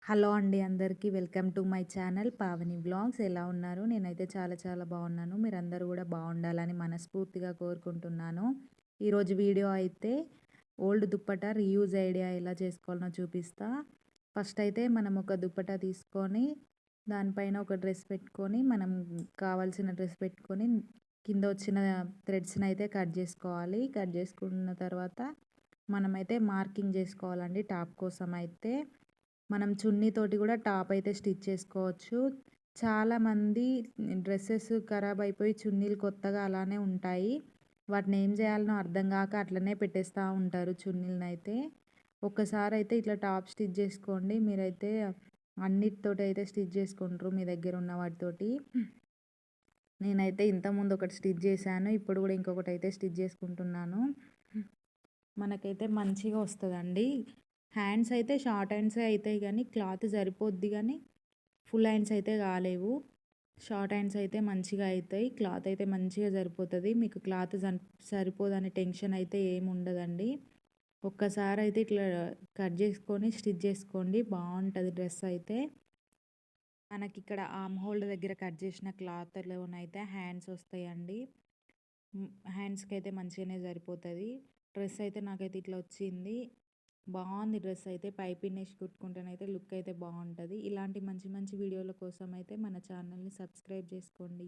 Hello అండి అందరికీ welcome to my channel Pavani vlogs. ఎలా ఉన్నారు? నేనైతే చాలా చాలా బాగున్నాను. మీరందరూ కూడా బాగుండాలని మనస్ఫూర్తిగా కోరుకుంటున్నాను. ఈరోజు వీడియో అయితే ఓల్డ్ దుప్పటా రీయూజ్ ఐడియా ఎలా చేసుకోవాలో చూపిస్తా. ఫస్ట్ అయితే మనం ఒక దుప్పటా తీసుకొని దానిపైన ఒక డ్రెస్ పెట్టుకొని మనం కావాల్సిన డ్రెస్ పెట్టుకొని కింద వచ్చిన థ్రెడ్స్ని అయితే కట్ చేసుకోవాలి. కట్ చేసుకున్న తర్వాత మనమైతే మార్కింగ్ చేసుకోవాలండి. టాప్ కోసం అయితే మనం చున్నీతోటి కూడా టాప్ అయితే స్టిచ్ చేసుకోవచ్చు. చాలామంది డ్రెస్సెస్ ఖరాబ్ అయిపోయి చున్నీలు కొత్తగా అలానే ఉంటాయి. వాటిని ఏం చేయాలనో అర్థం కాక అట్లనే పెట్టేస్తూ ఉంటారు చున్నీలనైతే. ఒక్కసారి అయితే ఇట్లా టాప్ స్టిచ్ చేసుకోండి. మీరైతే అన్నిటితోటి అయితే స్టిచ్ చేసుకుంటారు మీ దగ్గర ఉన్న వాటితోటి. నేనైతే ఇంతకుముందు ఒకటి స్టిచ్ చేశాను. ఇప్పుడు కూడా ఇంకొకటి అయితే స్టిచ్ చేసుకుంటున్నాను. మనకైతే మంచిగా వస్తుందండి. హ్యాండ్స్ అయితే షార్ట్ హ్యాండ్సే అవుతాయి కానీ క్లాత్ సరిపోద్ది కానీ ఫుల్ హ్యాండ్స్ అయితే కాలేవు. షార్ట్ హ్యాండ్స్ అయితే మంచిగా అవుతాయి. క్లాత్ అయితే మంచిగా సరిపోతుంది. మీకు క్లాత్ సరిపోదని టెన్షన్ అయితే ఏమి ఉండదండి. ఒక్కసారి అయితే ఇట్లా కట్ చేసుకొని స్టిచ్ చేసుకోండి, బాగుంటుంది డ్రెస్ అయితే. మనకి ఇక్కడ ఆర్మ్ హోల్డ్ దగ్గర కట్ చేసిన క్లాత్లోనైతే హ్యాండ్స్ వస్తాయండి. హ్యాండ్స్కి అయితే మంచిగానే సరిపోతుంది. డ్రెస్ అయితే నాకైతే ఇట్లా వచ్చింది. బాగుంది డ్రెస్ అయితే. పైపింగ్ వేసి కుట్టుకుంటేనైతే లుక్ అయితే బాగుంటుంది. ఇలాంటి మంచి మంచి వీడియోల కోసం అయితే మన ఛానల్ని సబ్స్క్రైబ్ చేసుకోండి.